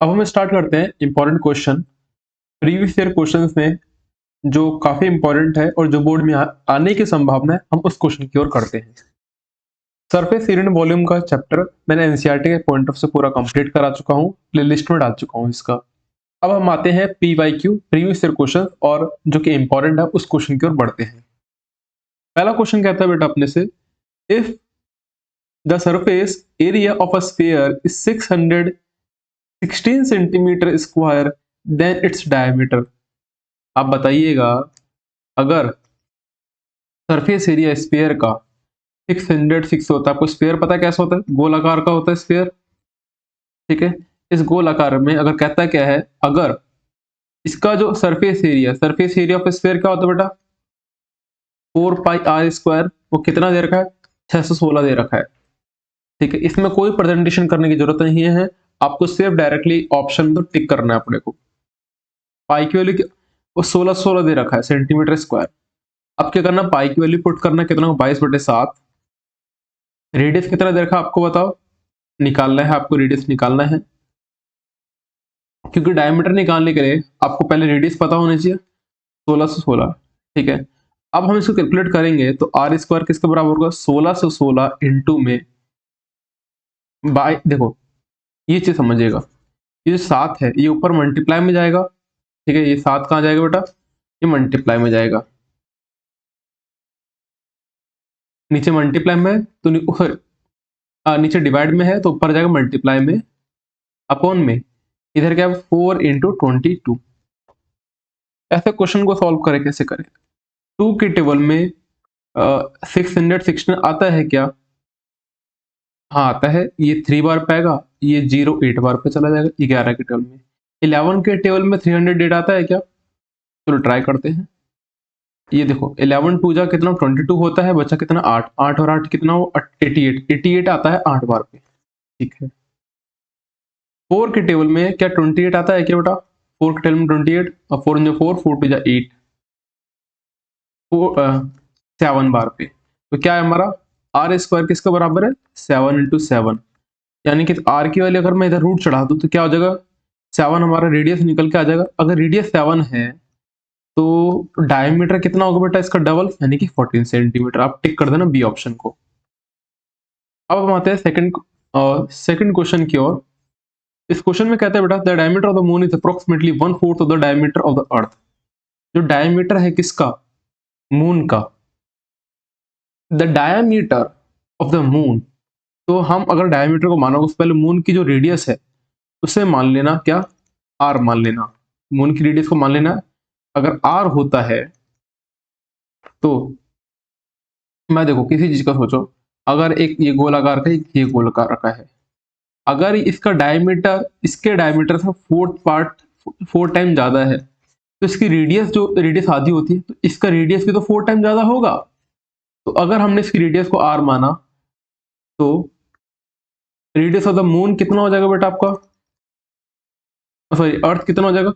अब हम स्टार्ट करते हैं important question. Previous year questions में जो काफी इंपॉर्टेंट है और जो बोर्ड में आने की संभावना है, हम उस क्वेश्चन की ओर करते हैं। सरफेस एरिया एंड वॉल्यूम का चैप्टर मैंने एनसीईआरटी के पॉइंट ऑफ से पूरा कंप्लीट करा चुका हूँ, प्लेलिस्ट में डाल चुका हूँ इसका। अब हम आते हैं पीवाईक्यू प्रीवियस ईयर क्वेश्चन और जो कि इंपॉर्टेंट है उस क्वेश्चन की ओर बढ़ते हैं। पहला क्वेश्चन कहता है बेटा अपने से, if the surface area of a sphere is 616 centimetre square then its diameter. आप बताइएगा, अगर सरफेस एरिया स्फीयर का 606 होता है, आपको स्फीयर पता है कैसा होता है, गोलाकार का होता है स्फीयर, ठीक है। इस गोलाकार में अगर कहता क्या है, अगर इसका जो सरफेस एरिया ऑफ स्फीयर क्या होता है बेटा, 4 पाई आर स्क्वायर, वो कितना दे रखा है, 616 दे रखा है, ठीक है। इसमें कोई प्रेजेंटेशन करने की जरूरत नहीं है, आपको सिर्फ डायरेक्टली ऑप्शन में तो टिक करना है अपने को। पाई की वैल्यू वो 1616 दे रखा है सेंटीमीटर स्क्वायर। अब क्या करना, पाई की वैल्यू पुट करना, कितना 22/7। रेडियस कितना दे रखा आपको बताओ, निकालना है आपको, रेडियस निकालना है, क्योंकि डायमीटर निकालने के लिए आपको पहले रेडियस पता होनी चाहिए, 1616, ठीक है। अब हम इसको कैलकुलेट करेंगे तो आर स्क्वायर किसके बराबर होगा, 1616 इंटू में बाई, देखो ये चीज समझिएगा, ये जो 7 है ये ऊपर मल्टीप्लाई में जाएगा, ठीक है। ये 7 कहाँ जाएगा बेटा, ये मल्टीप्लाई में जाएगा, नीचे मल्टीप्लाई में है तो नीचे डिवाइड में है तो ऊपर जाएगा मल्टीप्लाई में, अपॉन में इधर क्या है 4 इंटू 22। ऐसे क्वेश्चन को सॉल्व करें, कैसे करें, 2 के टेबल में 616 आता है क्या, हाँ आता है, ये 3 बार पे आएगा, ये 0 8 बार पे चला जाएगा 11 के टेबल में। 11 के टेबल में 308 आता है क्या, चलो ट्राई करते हैं। ये देखो 11 2 जा कितना 22 होता है, बचा कितना 8, 8 और 8 कितना हो 88 आता है 8 बार पे, ठीक है। 4 के टेबल में क्या 28 आता है क्या बेटा, 4 के टेबल में 28 और 4 जो 4 4 2 जा 8, 7 बार पे, तो क्या है हमारा आर स्क्वायर किसका बराबर है, 7 इंटू 7, यानी कि आर की वैल्यू अगर मैं इधर रूट चढ़ा दूं तो क्या हो जाएगा, 7 हमारा रेडियस निकल के आ जाएगा। अगर रेडियस 7 है तो डायमीटर कितना होगा बेटा इसका डबल, यानी कि 14 सेंटीमीटर। आप टिक कर देना बी ऑप्शन को। अब हम आते हैं सेकंड क्वेश्चन की ओर। इस क्वेश्चन में कहता है बेटा, the diameter of the moon is approximately 1/4 of the diameter of the earth. जो डायमीटर है किसका, मून का, the diameter of the moon, तो हम अगर डायमीटर को माना उससे पहले मून की जो रेडियस है उसे मान लेना, क्या आर मान लेना, मून की रेडियस को मान लेना। अगर आर होता है तो मैं देखो किसी चीज का सोचो, अगर एक ये गोलाकार का एक ये गोलाकार का है, अगर इसका डायमीटर इसके डायमीटर से 4 टाइम ज्यादा है तो इसकी रेडियस, जो रेडियस आधी होती है, तो इसका रेडियस भी तो 4 टाइम ज्यादा होगा। तो अगर हमने इसकी रेडियस को आर माना तो रेडियस ऑफ द मून कितना हो जाएगा बेटा आपका, सॉरी अर्थ कितना हो जाएगा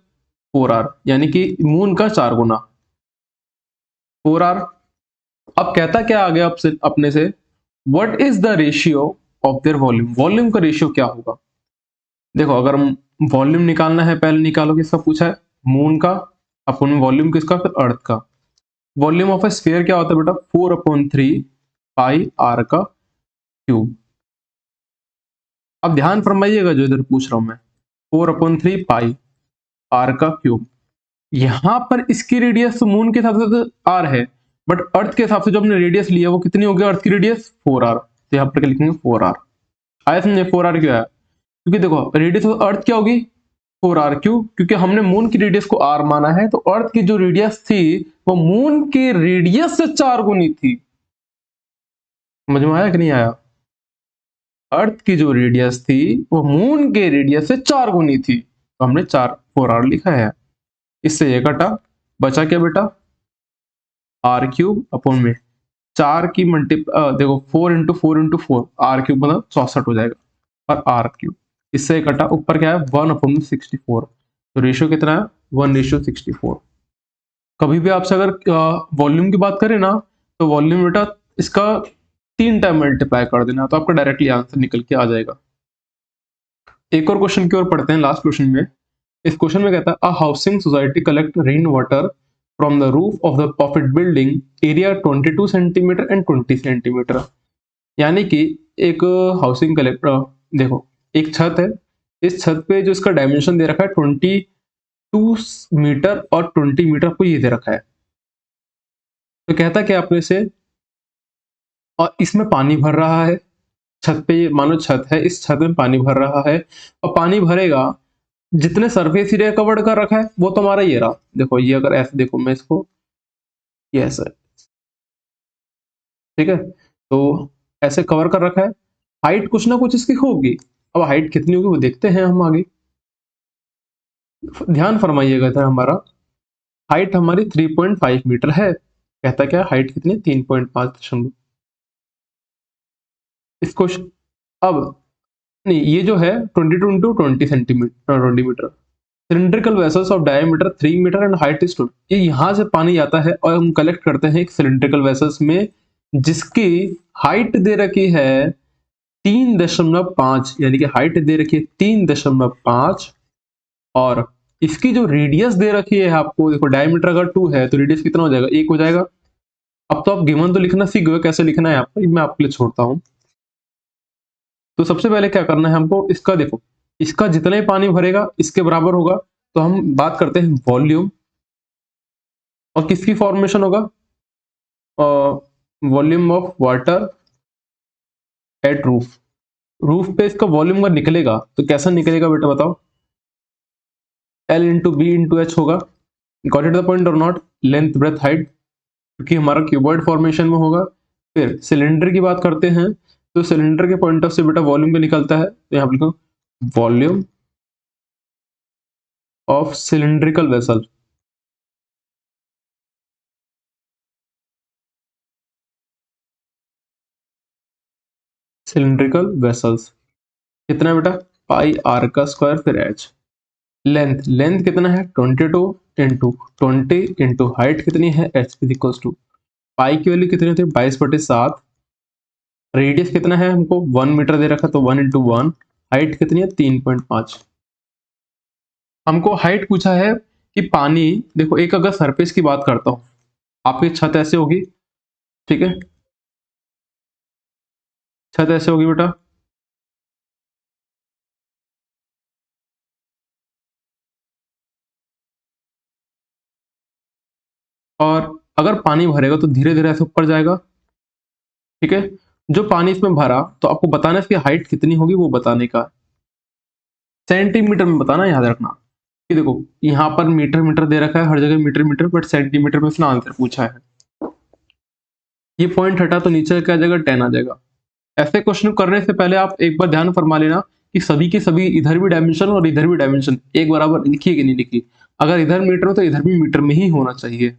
4r, यानी कि मून का 4 गुना 4r। अब कहता क्या आ गया आपसे अपने से, what is the ratio of their volume, volume का रेशियो क्या होगा। देखो अगर वॉल्यूम निकालना है, पहले निकालो किसका पूछा है, मून का, अपन वॉल्यूम किसका, फिर अर्थ का। वॉल्यूम ऑफ ए स्फीयर क्या होता है बेटा, 4/3 पाई आर का क्यूब। अब ध्यान फरमाइएगा जो इधर पूछ रहा हूं मैं, 4/3 पाई आर का क्यूब। यहां पर इसकी रेडियस मून के हिसाब से तो आर है, बट अर्थ के हिसाब से जो हमने रेडियस लिया वो कितनी होगी, अर्थ की रेडियस 4r, तो यहाँ पर लिखेंगे 4r। आया समझे 4r क्यों आया, क्योंकि देखो रेडियस ऑफ अर्थ क्या होगी 4r, क्यों, क्योंकि हमने मून की रेडियस को r माना है, तो अर्थ की जो रेडियस थी वो मून के रेडियस से 4 गुनी थी। समझ में आया कि नहीं आया, अर्थ की जो रेडियस थी वो मून के रेडियस से 4 गुनी थी, तो हमने 4r लिखा है। इससे ये कटा, बचा क्या बेटा आर क्यूब अपॉन में 4 की देखो 4 इंटू 4 इंटू 4, आर क्यूब मतलब 64 हो जाएगा, और आर क्यूब इससे कटा, ऊपर क्या है 1/64, तो रेशियो कितना है 1:64। कभी भी आपसे अगर वॉल्यूम की बात करें ना, तो वॉल्यूम बेटा इसका 3 टाइम मल्टीप्लाई कर देना, तो आपका डायरेक्टली आंसर निकल के आ जाएगा। एक और क्वेश्चन की ओर पढ़ते हैं, लास्ट क्वेश्चन में। इस क्वेश्चन में कहता है a housing society collect rain water from the roof of it building area 22 centimetre and 20 centimetre. यानी कि एक हाउसिंग कलेक्टर, देखो एक छत है, इस छत पे जो इसका डायमेंशन दे रखा है 22 मीटर और 20 मीटर को ये दे रखा है। तो कहता क्या अपने से, और इसमें पानी भर रहा है, छत पे ये मानो छत है, इस छत में पानी भर रहा है और पानी भरेगा, जितने सरफेस एरिया कवर कर रखा है वो तो हमारा ये रहा। देखो ये अगर ऐसे देखो मैं इसको, ये ऐसा है, ठीक है, तो ऐसे कवर कर रखा है। हाइट कुछ ना कुछ इसकी होगी, अब हाइट कितनी होगी वो देखते हैं हम आगे। ध्यान फरमाइएगा इधर, हमारा हाइट हमारी 3.5 मीटर है। कहता क्या हाइट कितनी, 3.5। इस क्वेश्चन अब नहीं, ये जो है 22 into 20 centimetre 20 metre, cylindrical vessels of diameter 3 metre and height is 2। ये यहाँ से पानी आता है और हम कलेक्ट करते हैं एक सिलिंड्रिकल वेसल्स में, जिसकी हाइट दे रखी है 3.5, यानी कि हाइट दे रखी है 3.5, और इसकी जो रेडियस दे रखी है आपको, देखो डायमीटर अगर 2 है तो रेडियस कितना हो जाएगा, 1 हो जाएगा। अब तो आप गिवन तो लिखना सीख गए, कैसे लिखना है आपको मैं आपके लिए छोड़ता हूँ। तो सबसे पहले क्या करना है हमको, इसका देखो, इसका जितना ही पानी भरेगा इसके बराबर होगा। तो हम बात करते हैं वॉल्यूम, और किसकी फॉर्मेशन होगा, volume of water at roof. Roof पे इसका वॉल्यूम अगर निकलेगा तो कैसा निकलेगा बेटा बताओ, L into b into h होगा। गॉट इट द पॉइंट और नॉट, लेंथ ब्रेथ हाइट, क्योंकि हमारा क्यूबॉइड फॉर्मेशन में होगा। फिर सिलेंडर की बात करते हैं, तो सिलेंडर के पॉइंट ऑफ से बेटा वॉल्यूम भी निकलता है, तो यहाँ पर लिखो volume of cylindrical vessel. Cylindrical vessels कितना है बेटा, पाई आर का स्क्वायर फिर एच। लेंथ, लेंथ कितना है 22 इंटू 20 इंटू हाइट कितनी है एच इज इक्वल टू, पाई की वैल्यू कितनी होती है 22/7। रेडियस कितना है हमको 1 मीटर दे रखा, तो 1 इंटू 1। हाइट कितनी है 3.5। हमको हाइट पूछा है कि पानी, देखो एक अगर सरफेस की बात करता हूँ, आपकी छत ऐसे होगी, ठीक है, छत ऐसे होगी बेटा, और अगर पानी भरेगा तो धीरे धीरे ऐसे ऊपर जाएगा, ठीक है। जो पानी इसमें भरा तो आपको बताना है इसकी हाइट कितनी होगी, वो बताने का, सेंटीमीटर में बताना, याद रखना। कि देखो यहाँ पर मीटर मीटर दे रखा है, हर जगह मीटर मीटर, बट सेंटीमीटर में इसने आंसर पूछा है। ये पॉइंट हटा तो नीचे क्या आ जाएगा, 10 आ जाएगा। ऐसे क्वेश्चन करने से पहले आप एक बार ध्यान फरमा लेना कि सभी के सभी इधर भी डायमेंशन और इधर भी डायमेंशन एक बराबर लिखी है कि नहीं लिखी। अगर इधर मीटर हो तो इधर भी मीटर में ही होना चाहिए।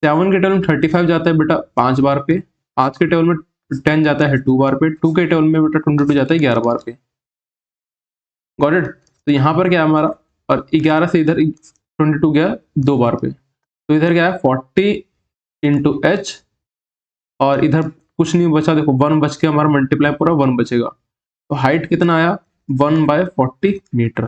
7 के टेबल में 35 जाता है बेटा 5 बार पे, 5 के टेबल में 10 जाता है 2 बार पे, 2 के टेबल में बेटा 22 जाता है 11 बार पे। Got it. तो यहाँ पर क्या है हमारा, और 11 से इधर 22 गया 2 बार पे, तो इधर क्या है 40 इंटू एच, और इधर कुछ नहीं बचा, देखो 1 बच के हमारा मल्टीप्लाई पूरा 1 बचेगा। तो हाइट कितना आया 1/40 मीटर।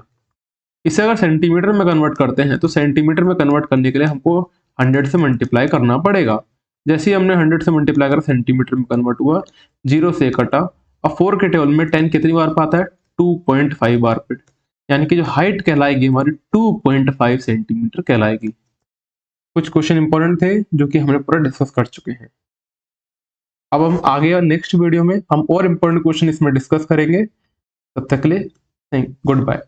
इसे अगर सेंटीमीटर में कन्वर्ट करते हैं तो सेंटीमीटर में कन्वर्ट करने के लिए हमको 100 से मल्टीप्लाई करना पड़ेगा। जैसे ही हमने 100 से मल्टीप्लाई करा सेंटीमीटर में कन्वर्ट हुआ, 0 से कटा, और 4 के टेबल में 10 कितनी बार पे आता है 2.5 बार पे, यानी कि जो हाइट कहलाएगी हमारी 2.5 सेंटीमीटर कहलाएगी। कुछ क्वेश्चन इंपॉर्टेंट थे जो कि हमने पूरा डिस्कस कर चुके हैं। अब हम आगे नेक्स्ट वीडियो में हम और इंपॉर्टेंट क्वेश्चन इसमें डिस्कस करेंगे। तब तक के लिए गुड बाय।